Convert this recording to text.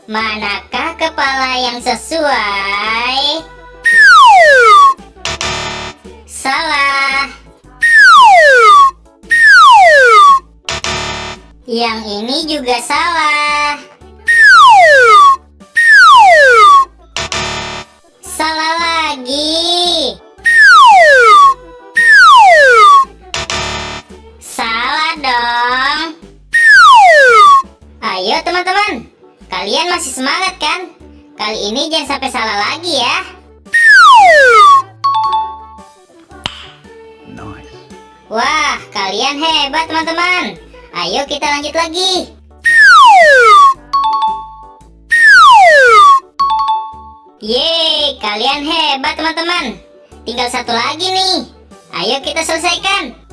Manakah kepala yang sesuai? Salah. Yang ini juga salah. Salah lagi. Salah dong. Ayo teman-teman, kalian masih semangat kan? Kali ini jangan sampai salah lagi ya. Nice. Wah, kalian hebat teman-teman. Ayo kita lanjut lagi. Yeay, kalian hebat teman-teman. Tinggal satu lagi nih. Ayo kita selesaikan.